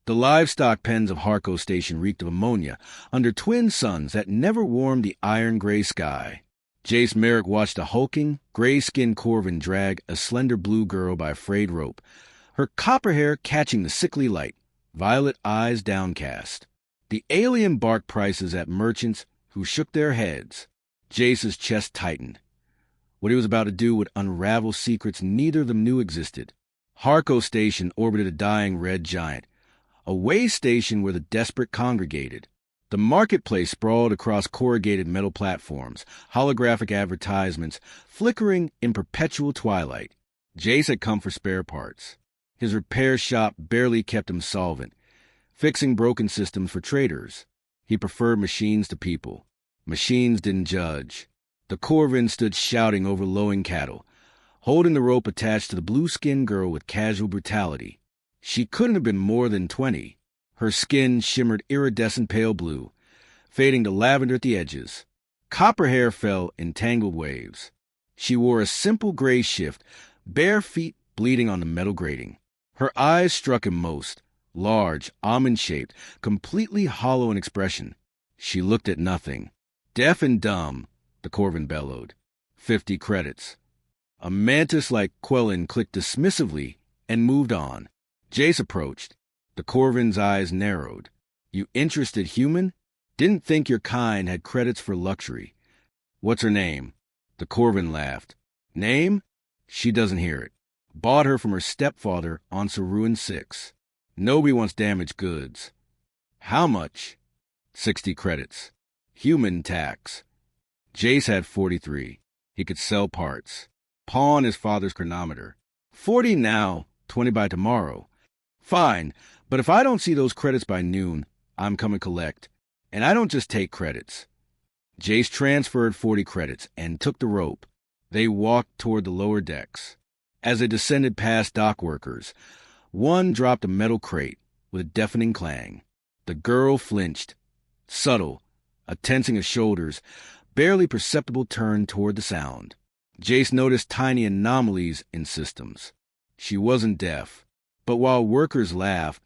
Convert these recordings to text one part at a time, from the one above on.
The livestock pens of Harco Station reeked of ammonia under twin suns that never warmed the iron-gray sky. Jace Merrick watched a hulking, gray-skinned Corvin drag a slender blue girl by a frayed rope, her copper hair catching the sickly light, violet eyes downcast. The alien barked prices at merchants who shook their heads. Jace's chest tightened. What he was about to do would unravel secrets neither of them knew existed. Harco Station orbited a dying red giant, a way station where the desperate congregated. The marketplace sprawled across corrugated metal platforms, holographic advertisements flickering in perpetual twilight. Jace had come for spare parts. His repair shop barely kept him solvent, fixing broken systems for traders. He preferred machines to people. Machines didn't judge. The Corvin stood shouting over lowing cattle, holding the rope attached to the blue-skinned girl with casual brutality. She couldn't have been more than 20. Her skin shimmered iridescent pale blue, fading to lavender at the edges. Copper hair fell in tangled waves. She wore a simple gray shift, bare feet bleeding on the metal grating. Her eyes struck him most, large, almond-shaped, completely hollow in expression. She looked at nothing. Deaf and dumb, the Corvin bellowed. 50 credits. A mantis-like Quellen clicked dismissively and moved on. Jace approached. The Corvin's eyes narrowed. You interested human? Didn't think your kind had credits for luxury. What's her name? The Corvin laughed. Name? She doesn't hear it. Bought her from her stepfather on Saruan 6. Nobody wants damaged goods. How much? 60 credits. Human tax. Jace had 43. He could sell parts. Pawn his father's chronometer. 40 now, 20 by tomorrow. Fine, but if I don't see those credits by noon, I'm coming collect. And I don't just take credits. Jace transferred 40 credits and took the rope. They walked toward the lower decks. As they descended past dock workers, one dropped a metal crate with a deafening clang. The girl flinched. Subtle, a tensing of shoulders, barely perceptible turn toward the sound. Jace noticed tiny anomalies in systems. She wasn't deaf, but while workers laughed,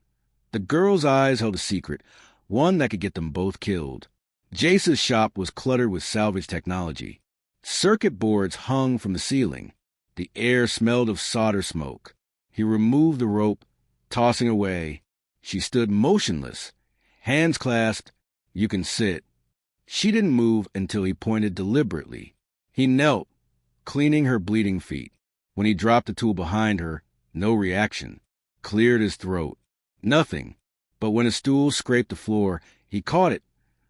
the girl's eyes held a secret, one that could get them both killed. Jace's shop was cluttered with salvage technology. Circuit boards hung from the ceiling. The air smelled of solder smoke. He removed the rope, tossing away. She stood motionless, hands clasped. You can sit. She didn't move until he pointed deliberately. He knelt, cleaning her bleeding feet. When he dropped the tool behind her, no reaction. Cleared his throat. Nothing. But when a stool scraped the floor, he caught it.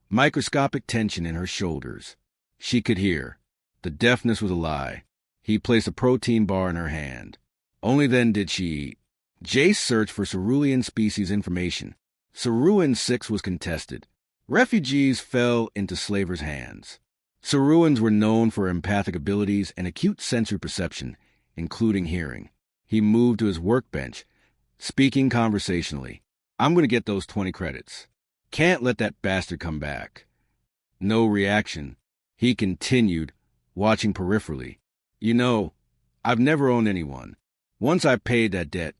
Microscopic tension in her shoulders. She could hear. The deafness was a lie. He placed a protein bar in her hand. Only then did she eat. Jace searched for Cerulean species information. Saruan 6 was contested. Refugees fell into slavers' hands. Saruans were known for empathic abilities and acute sensory perception, including hearing. He moved to his workbench, speaking conversationally. I'm going to get those 20 credits. Can't let that bastard come back. No reaction. He continued, watching peripherally. You know, I've never owned anyone. Once I paid that debt,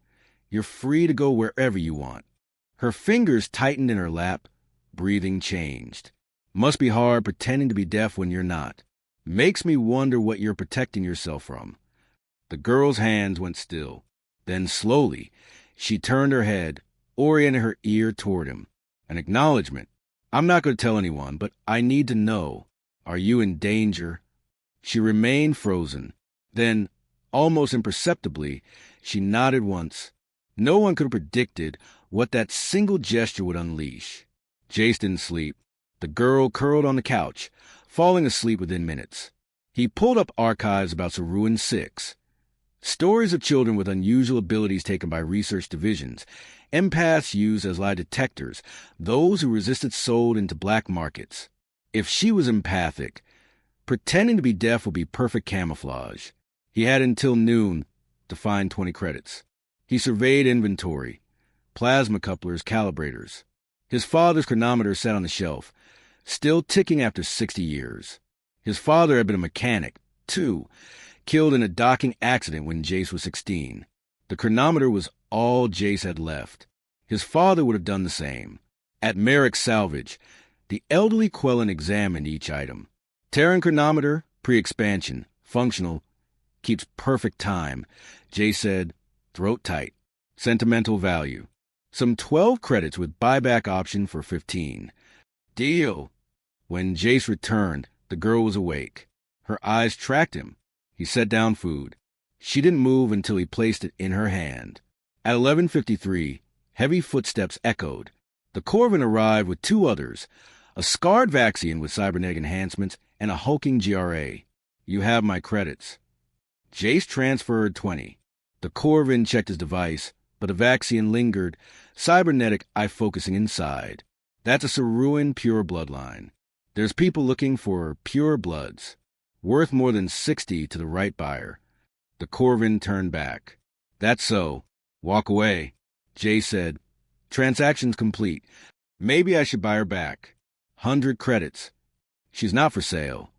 you're free to go wherever you want. Her fingers tightened in her lap, breathing changed. Must be hard pretending to be deaf when you're not. Makes me wonder what you're protecting yourself from. The girl's hands went still. Then slowly, she turned her head, oriented her ear toward him. An acknowledgement. I'm not going to tell anyone, but I need to know. Are you in danger? She remained frozen. Then, almost imperceptibly, she nodded once. No one could have predicted what that single gesture would unleash. Jace didn't sleep. The girl curled on the couch, falling asleep within minutes. He pulled up archives about Saruan 6. Stories of children with unusual abilities taken by research divisions, empaths used as lie detectors, those who resisted sold into black markets. If she was empathic, pretending to be deaf would be perfect camouflage. He had until noon to find 20 credits. He surveyed inventory, plasma couplers, calibrators. His father's chronometer sat on the shelf, still ticking after 60 years. His father had been a mechanic, too, killed in a docking accident when Jace was 16. The chronometer was all Jace had left. His father would have done the same. At Merrick's salvage, the elderly Quellen examined each item. Terran chronometer, pre-expansion, functional, keeps perfect time. Jay said, throat tight. Sentimental value. Some 12 credits with buyback option for 15. Deal. When Jace returned, the girl was awake. Her eyes tracked him. He set down food. She didn't move until he placed it in her hand. At 11:53, heavy footsteps echoed. The Corvin arrived with two others, a scarred Vaxian with cybernetic enhancements and a hulking GRA. You have my credits. Jace transferred 20. The Corvin checked his device, but the Vaxian lingered, cybernetic eye-focusing inside. That's a Saruan pure bloodline. There's people looking for pure bloods, worth more than 60 to the right buyer. The Corvin turned back. That's so. Walk away. Jay said, transaction's complete. Maybe I should buy her back. 100 credits. She's not for sale.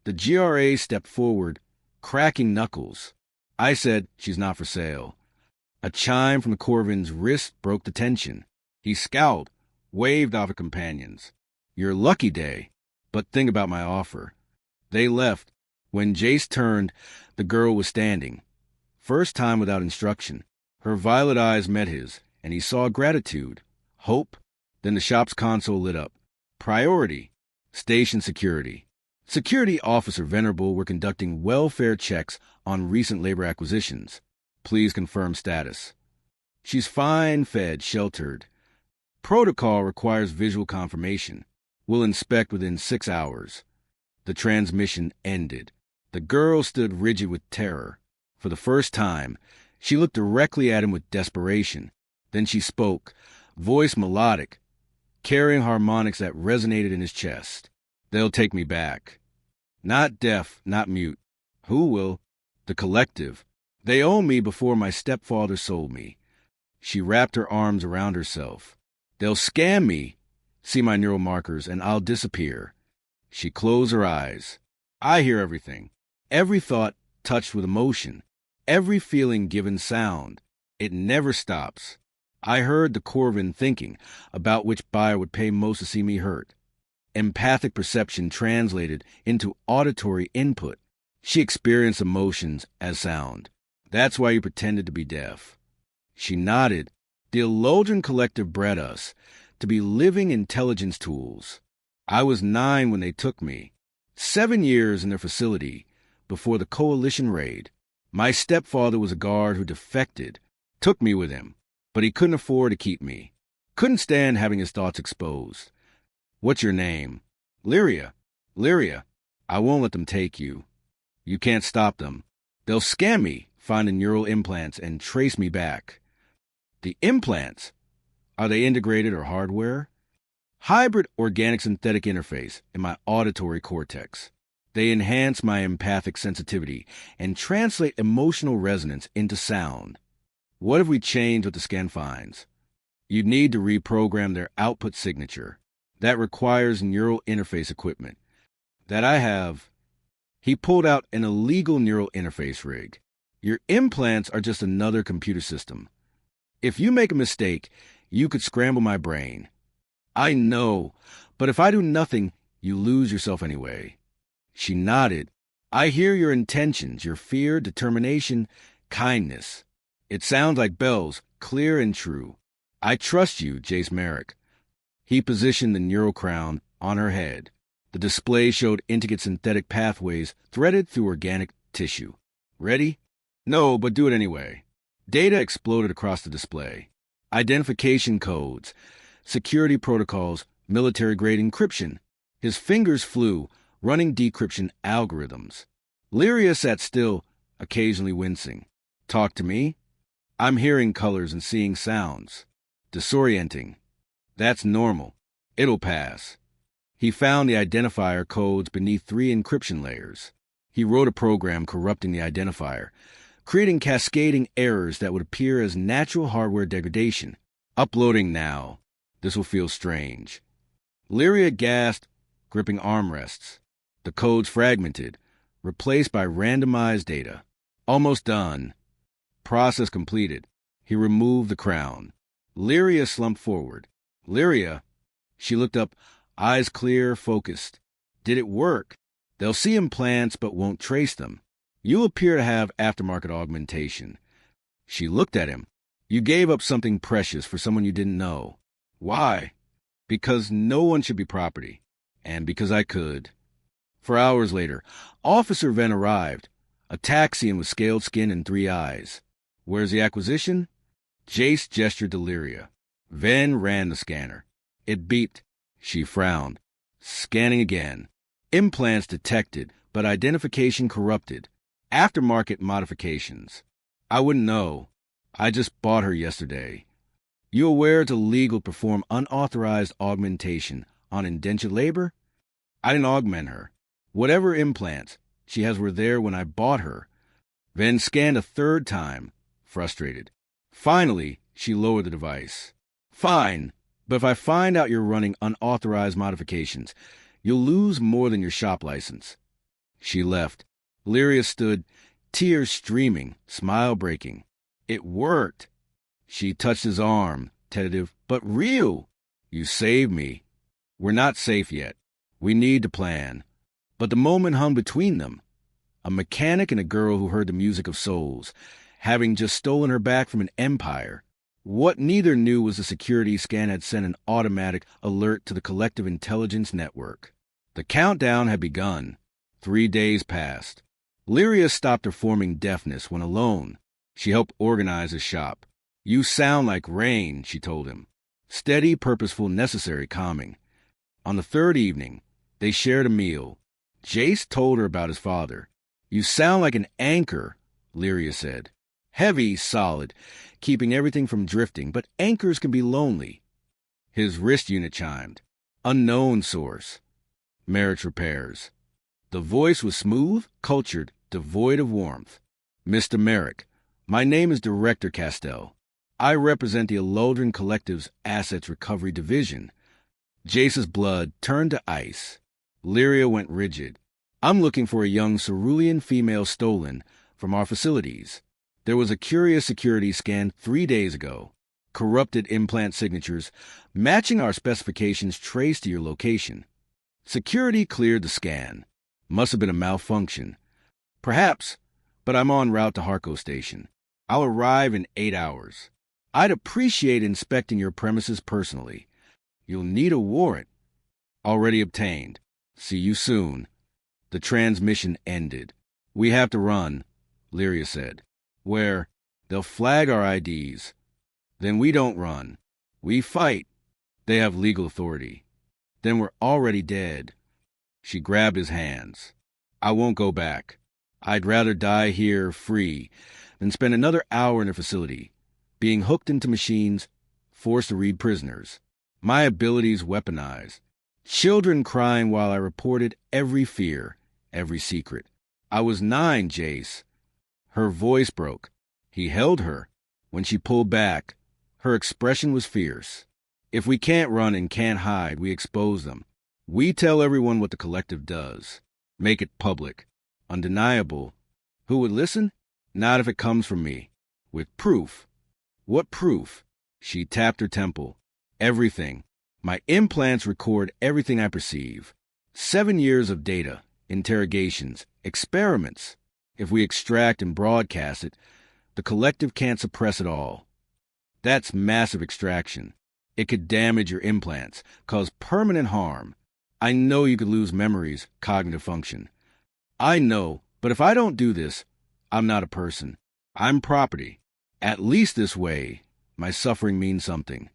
The GRA stepped forward, cracking knuckles. I said, she's not for sale. A chime from the Corvin's wrist broke the tension. He scowled, waved off at companions. Your lucky day, but think about my offer. They left. When Jace turned, the girl was standing. First time without instruction. Her violet eyes met his, and he saw gratitude, hope. Then the shop's console lit up. Priority. Station security. Security Officer Venerable were conducting welfare checks on recent labor acquisitions. Please confirm status. She's fine, fed, sheltered. Protocol requires visual confirmation. We'll inspect within 6 hours. The transmission ended. The girl stood rigid with terror. For the first time, she looked directly at him with desperation. Then she spoke, voice melodic, carrying harmonics that resonated in his chest. They'll take me back. Not deaf, not mute. Who will? The collective. They own me before my stepfather sold me. She wrapped her arms around herself. They'll scam me. See my neural markers, and I'll disappear. She closed her eyes. I hear everything. Every thought touched with emotion. Every feeling given sound. It never stops. I heard the Corvin thinking about which buyer would pay most to see me hurt. Empathic perception translated into auditory input. She experienced emotions as sound. That's why you pretended to be deaf. She nodded. The Eloldran Collective bred us to be living intelligence tools. I was 9 when they took me. 7 years in their facility before the Coalition raid. My stepfather was a guard who defected, took me with him, but he couldn't afford to keep me. Couldn't stand having his thoughts exposed. What's your name? Lyria. Lyria. I won't let them take you. You can't stop them. They'll scam me, find the neural implants, and trace me back. The implants? Are they integrated or hardware? Hybrid organic-synthetic interface in my auditory cortex. They enhance my empathic sensitivity and translate emotional resonance into sound. What if we change what the scan finds? You'd need to reprogram their output signature. That requires neural interface equipment. That I have. He pulled out an illegal neural interface rig. Your implants are just another computer system. If you make a mistake, you could scramble my brain. I know, but if I do nothing, you lose yourself anyway. She nodded. I hear your intentions, your fear, determination, kindness. It sounds like bells, clear and true. I trust you, Jace Merrick. He positioned the neural crown on her head. The display showed intricate synthetic pathways threaded through organic tissue. Ready? No, but do it anyway. Data exploded across the display. Identification codes, security protocols, military-grade encryption. His fingers flew, running decryption algorithms. Lyria sat still, occasionally wincing. Talk to me? I'm hearing colors and seeing sounds. Disorienting. That's normal. It'll pass. He found the identifier codes beneath 3 encryption layers. He wrote a program corrupting the identifier, creating cascading errors that would appear as natural hardware degradation. Uploading now. This will feel strange. Lyria gasped, gripping armrests. The codes fragmented, replaced by randomized data. Almost done. Process completed. He removed the crown. Lyria slumped forward. Lyria. She looked up, eyes clear, focused. Did it work? They'll see implants but won't trace them. You appear to have aftermarket augmentation. She looked at him. You gave up something precious for someone you didn't know. Why? Because no one should be property. And because I could. 4 hours later, Officer Venn arrived. A Taxian with scaled skin and 3 eyes. Where's the acquisition? Jace gestured to Lyria. Venn ran the scanner. It beeped. She frowned. Scanning again. Implants detected, but identification corrupted. Aftermarket modifications. I wouldn't know. I just bought her yesterday. You aware it's illegal to perform unauthorized augmentation on indentured labor? I didn't augment her. Whatever implants she has were there when I bought her. Venn scanned a 3rd time, frustrated. Finally, she lowered the device. Fine, but if I find out you're running unauthorized modifications, you'll lose more than your shop license. She left. Lyria stood, tears streaming, smile breaking. It worked. She touched his arm, tentative, but real. You saved me. We're not safe yet. We need to plan. But the moment hung between them. A mechanic and a girl who heard the music of souls, having just stolen her back from an empire. What neither knew was the security scan had sent an automatic alert to the collective intelligence network. The countdown had begun. 3 days passed. Lyria stopped her forming deafness when alone. She helped organize his shop. You sound like rain, she told him. Steady, purposeful, necessary calming. On the 3rd evening, they shared a meal. Jace told her about his father. You sound like an anchor, Lyria said. Heavy, solid, keeping everything from drifting, but anchors can be lonely. His wrist unit chimed. Unknown source. Merritt's Repairs. The voice was smooth, cultured, devoid of warmth. Mr. Merrick, my name is Director Castell. I represent the Eloldran Collective's Assets Recovery Division. Jace's blood turned to ice. Lyria went rigid. I'm looking for a young cerulean female stolen from our facilities. There was a curious security scan 3 days ago. Corrupted implant signatures, matching our specifications traced to your location. Security cleared the scan. Must have been a malfunction. Perhaps, but I'm en route to Harco Station. I'll arrive in 8 hours. I'd appreciate inspecting your premises personally. You'll need a warrant. Already obtained. See you soon. The transmission ended. We have to run, Lyria said. Where? They'll flag our IDs. Then we don't run. We fight. They have legal authority. Then we're already dead. She grabbed his hands. I won't go back. I'd rather die here free than spend another hour in a facility, being hooked into machines, forced to read prisoners. My abilities weaponized. Children crying while I reported every fear, every secret. I was 9, Jace. Her voice broke. He held her. When she pulled back, her expression was fierce. If we can't run and can't hide, we expose them. We tell everyone what the collective does. Make it public. Undeniable. Who would listen? Not if it comes from me. With proof. What proof? She tapped her temple. Everything. My implants record everything I perceive. 7 years of data, interrogations, experiments. If we extract and broadcast it, the collective can't suppress it all. That's massive extraction. It could damage your implants, cause permanent harm. I know you could lose memories, cognitive function. I know, but if I don't do this, I'm not a person. I'm property. At least this way, my suffering means something.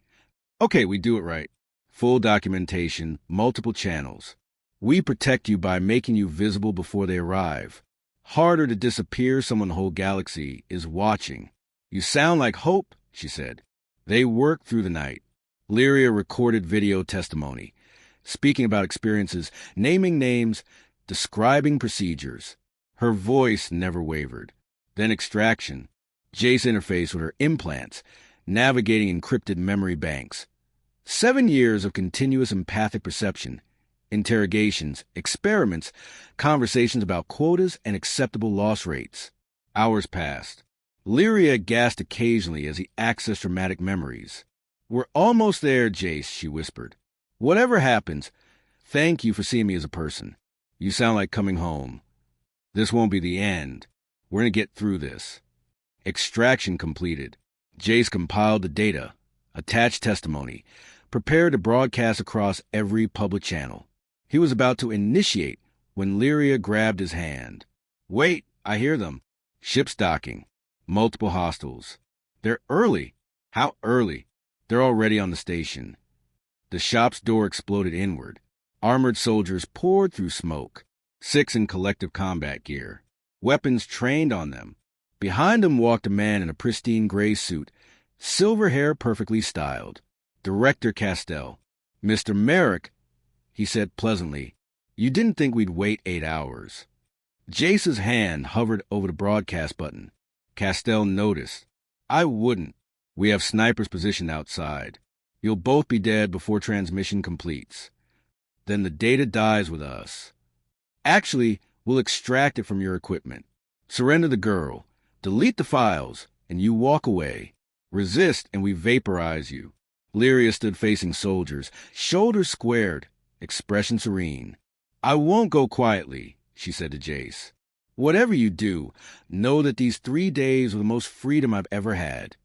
Okay, we do it right. Full documentation, multiple channels. We protect you by making you visible before they arrive. Harder to disappear, someone the whole galaxy is watching. You sound like hope, she said. They worked through the night. Lyria recorded video testimony, speaking about experiences, naming names, describing procedures. Her voice never wavered. Then extraction. Jace interfaced with her implants, navigating encrypted memory banks. 7 years of continuous empathic perception, interrogations, experiments, conversations about quotas and acceptable loss rates. Hours passed. Lyria gasped occasionally as he accessed traumatic memories. We're almost there, Jace, she whispered. Whatever happens, thank you for seeing me as a person. You sound like coming home. This won't be the end. We're going to get through this. Extraction completed. Jace compiled the data, attached testimony, prepared to broadcast across every public channel. He was about to initiate when Lyria grabbed his hand. Wait, I hear them. Ships docking. Multiple hostiles. They're early. How early? They're already on the station. The shop's door exploded inward. Armored soldiers poured through smoke, 6 in collective combat gear, weapons trained on them. Behind him walked a man in a pristine gray suit, silver hair perfectly styled. Director Castell. Mr. Merrick, he said pleasantly, you didn't think we'd wait 8 hours. Jace's hand hovered over the broadcast button. Castell noticed. I wouldn't. We have snipers positioned outside. You'll both be dead before transmission completes. Then the data dies with us. Actually, we'll extract it from your equipment. Surrender the girl. Delete the files, and you walk away. Resist, and we vaporize you. Lyria stood facing soldiers, shoulders squared, expression serene. I won't go quietly, she said to Jace. Whatever you do, know that these 3 days were the most freedom I've ever had.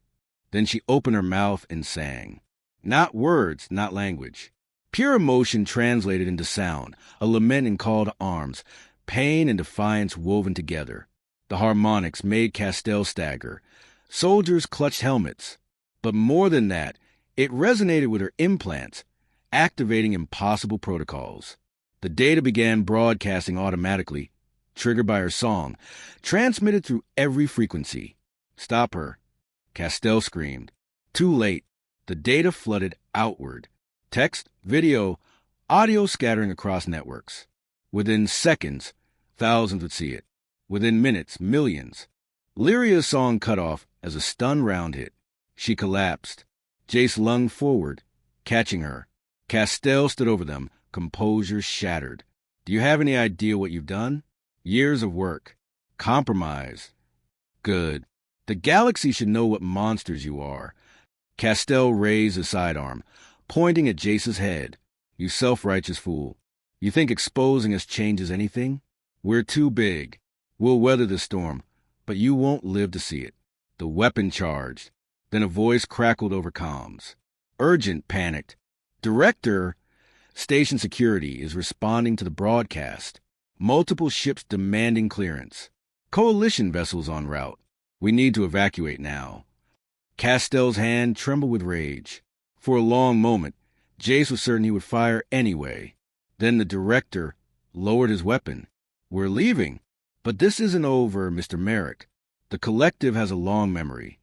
Then she opened her mouth and sang. Not words, not language. Pure emotion translated into sound, a lament and call to arms, pain and defiance woven together. The harmonics made Castell stagger. Soldiers clutched helmets. But more than that, it resonated with her implants, activating impossible protocols. The data began broadcasting automatically, triggered by her song, transmitted through every frequency. Stop her. Castell screamed. Too late. The data flooded outward. Text, video, audio scattering across networks. Within seconds, thousands would see it. Within minutes, millions. Lyria's song cut off as a stun round hit. She collapsed. Jace lunged forward, catching her. Castell stood over them, composure shattered. Do you have any idea what you've done? Years of work. Compromise. Good. The galaxy should know what monsters you are. Castell raised his sidearm, pointing at Jace's head. You self-righteous fool. You think exposing us changes anything? We're too big. We'll weather the storm, but you won't live to see it. The weapon charged. Then a voice crackled over comms. Urgent, panicked. Director, station security is responding to the broadcast. Multiple ships demanding clearance. Coalition vessels en route. We need to evacuate now. Castell's hand trembled with rage. For a long moment, Jace was certain he would fire anyway. Then the director lowered his weapon. We're leaving. But this isn't over, Mr. Merrick. The collective has a long memory.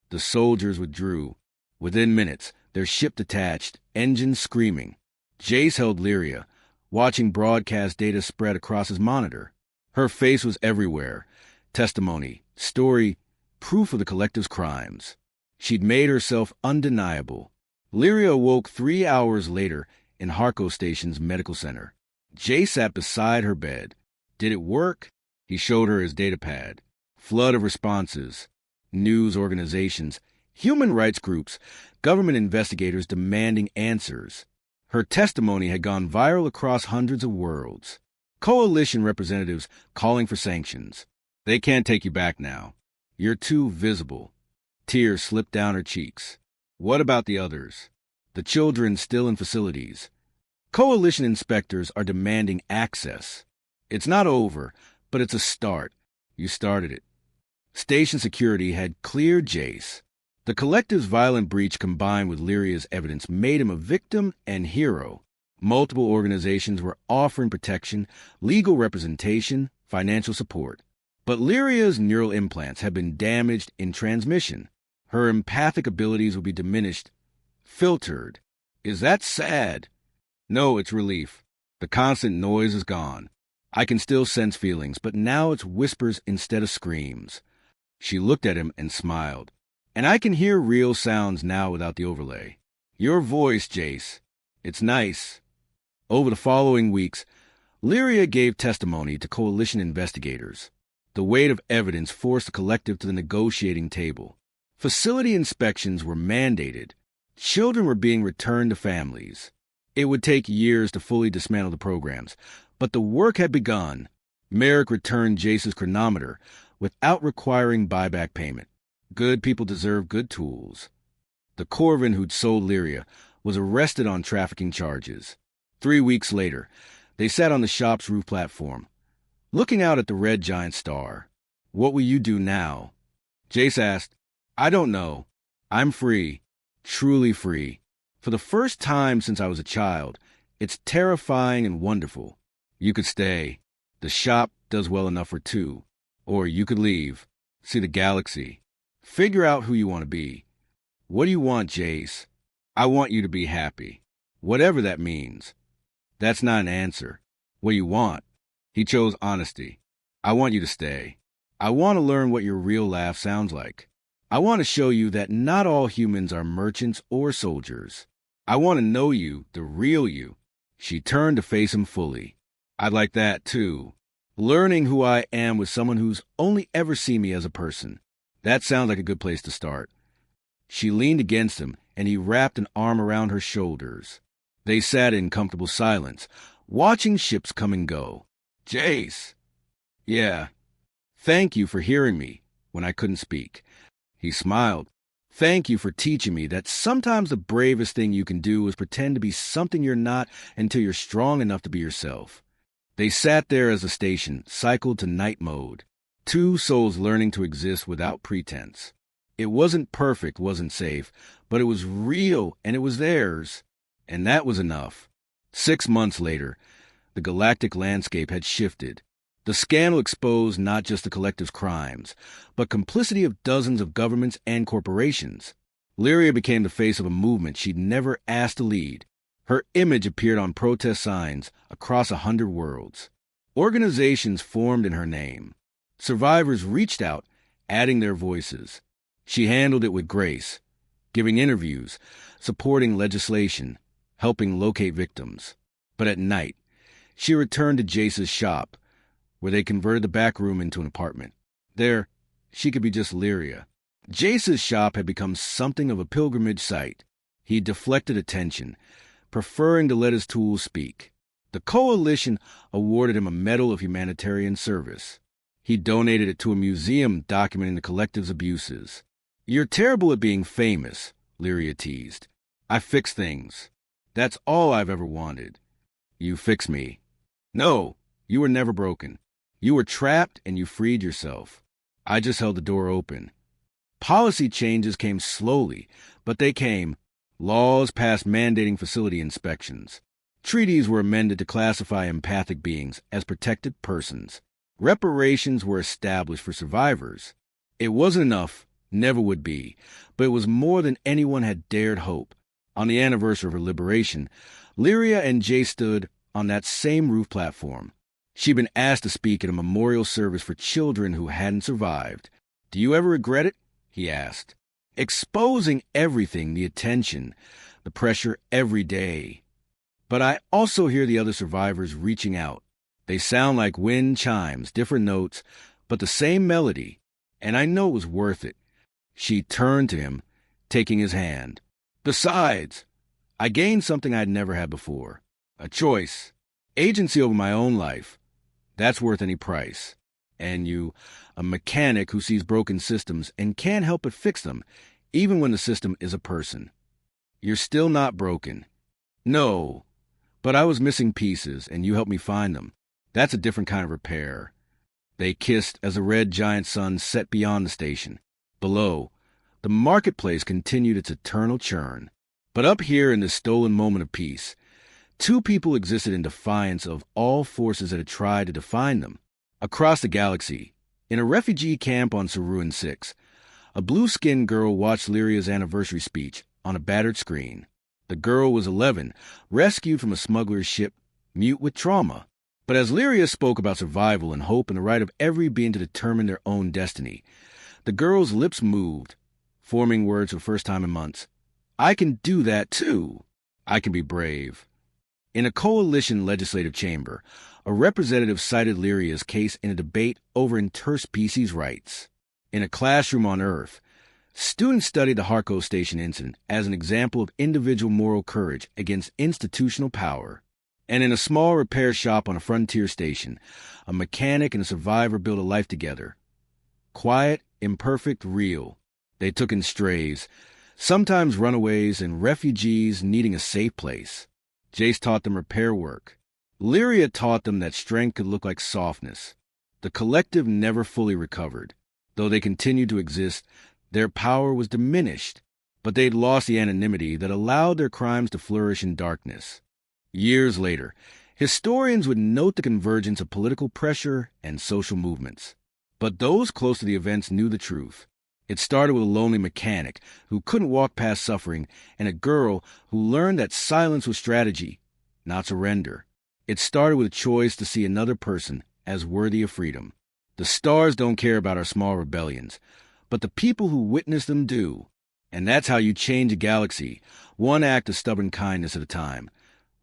The soldiers withdrew. Within minutes, their ship detached, engines screaming. Jace held Lyria, watching broadcast data spread across his monitor. Her face was everywhere. Testimony, story, proof of the collective's crimes. She'd made herself undeniable. Lyria awoke 3 hours later in Harco Station's medical center. Jace sat beside her bed. Did it work? He showed her his datapad. Flood of responses. News organizations, human rights groups, government investigators demanding answers. Her testimony had gone viral across hundreds of worlds. Coalition representatives calling for sanctions. They can't take you back now. You're too visible. Tears slipped down her cheeks. What about the others? The children still in facilities. Coalition inspectors are demanding access. It's not over, but it's a start. You started it. Station security had cleared Jace. The collective's violent breach combined with Lyria's evidence made him a victim and hero. Multiple organizations were offering protection, legal representation, financial support. But Lyria's neural implants had been damaged in transmission. Her empathic abilities would be diminished, filtered. Is that sad? No, it's relief. The constant noise is gone. I can still sense feelings, but now it's whispers instead of screams. She looked at him and smiled. And I can hear real sounds now without the overlay. Your voice, Jace. It's nice. Over the following weeks, Lyria gave testimony to coalition investigators. The weight of evidence forced the collective to the negotiating table. Facility inspections were mandated. Children were being returned to families. It would take years to fully dismantle the programs, but the work had begun. Merrick returned Jace's chronometer without requiring buyback payment. Good people deserve good tools. The Corvin who'd sold Lyria was arrested on trafficking charges. 3 weeks later, they sat on the shop's roof platform, looking out at the red giant star. "What will you do now?" Jace asked. "I don't know. I'm free. Truly free. For the first time since I was a child. It's terrifying and wonderful. You could stay. The shop does well enough for two. Or you could leave. See the galaxy. Figure out who you want to be. What do you want, Jace? I want you to be happy. Whatever that means." "That's not an answer. What do you want?" He chose honesty. "I want you to stay. I want to learn what your real laugh sounds like. I want to show you that not all humans are merchants or soldiers. I want to know you, the real you." She turned to face him fully. "I'd like that, too. Learning who I am with someone who's only ever seen me as a person. That sounds like a good place to start." She leaned against him, and he wrapped an arm around her shoulders. They sat in comfortable silence, watching ships come and go. "Jace." "Yeah. Thank you for hearing me when I couldn't speak." He smiled. "Thank you for teaching me that sometimes the bravest thing you can do is pretend to be something you're not until you're strong enough to be yourself." They sat there as the station cycled to night mode, two souls learning to exist without pretense. It wasn't perfect, wasn't safe, but it was real, and it was theirs. And that was enough. 6 months later, the galactic landscape had shifted. The scandal exposed not just the collective's crimes, but complicity of dozens of governments and corporations. Lyria became the face of a movement she'd never asked to lead. Her image appeared on protest signs across 100 worlds. Organizations formed in her name. Survivors reached out, adding their voices. She handled it with grace, giving interviews, supporting legislation, helping locate victims. But at night, she returned to Jace's shop, where they converted the back room into an apartment. There, she could be just Lyria. Jace's shop had become something of a pilgrimage site. He deflected attention, preferring to let his tools speak. The Coalition awarded him a Medal of Humanitarian Service. He donated it to a museum documenting the collective's abuses. "You're terrible at being famous," Lyria teased. "I fix things. That's all I've ever wanted." "You fix me." "No, you were never broken. You were trapped and you freed yourself. I just held the door open." Policy changes came slowly, but they came. Laws passed mandating facility inspections. Treaties were amended to classify empathic beings as protected persons. Reparations were established for survivors. It wasn't enough, never would be, but it was more than anyone had dared hope. On the anniversary of her liberation, Lyria and Jay stood on that same roof platform. She'd been asked to speak at a memorial service for children who hadn't survived. "Do you ever regret it?" he asked. "Exposing everything, the attention, the pressure every day." But I also hear the other survivors reaching out. They sound like wind chimes, different notes, but the same melody, and I know it was worth it. She turned to him, taking his hand. "Besides, I gained something I'd never had before. A choice. Agency over my own life. That's worth any price. And you, a mechanic who sees broken systems and can't help but fix them, even when the system is a person. You're still not broken." "No, but I was missing pieces, and you helped me find them. That's a different kind of repair." They kissed as the red giant sun set beyond the station. Below, the marketplace continued its eternal churn. But up here in this stolen moment of peace, two people existed in defiance of all forces that had tried to define them. Across the galaxy, in a refugee camp on Saruan 6, a blue-skinned girl watched Lyria's anniversary speech on a battered screen. The girl was 11, rescued from a smuggler's ship, mute with trauma. But as Lyria spoke about survival and hope and the right of every being to determine their own destiny, the girl's lips moved, forming words for the first time in months. "I can do that, too. I can be brave." In a coalition legislative chamber, a representative cited Lyria's case in a debate over interspecies rights. In a classroom on Earth, Students studied the Harco Station incident as an example of individual moral courage against institutional power. And in a small repair shop on a frontier station, a mechanic and a survivor built a life together. Quiet, imperfect, real. They took in strays, sometimes runaways and refugees needing a safe place. Jace taught them repair work. Lyria taught them that strength could look like softness. The collective never fully recovered. Though they continued to exist, their power was diminished, but they'd lost the anonymity that allowed their crimes to flourish in darkness. Years later, historians would note the convergence of political pressure and social movements. But those close to the events knew the truth. It started with a lonely mechanic who couldn't walk past suffering and a girl who learned that silence was strategy, not surrender. It started with a choice to see another person as worthy of freedom. The stars don't care about our small rebellions, but the people who witness them do. And that's how you change a galaxy, one act of stubborn kindness at a time,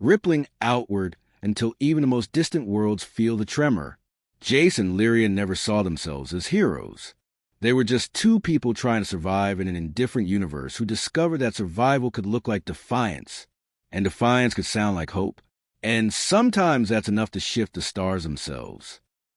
rippling outward until even the most distant worlds feel the tremor. Jace and Lyria never saw themselves as heroes. They were just two people trying to survive in an indifferent universe who discovered that survival could look like defiance, and defiance could sound like hope. And sometimes that's enough to shift the stars themselves.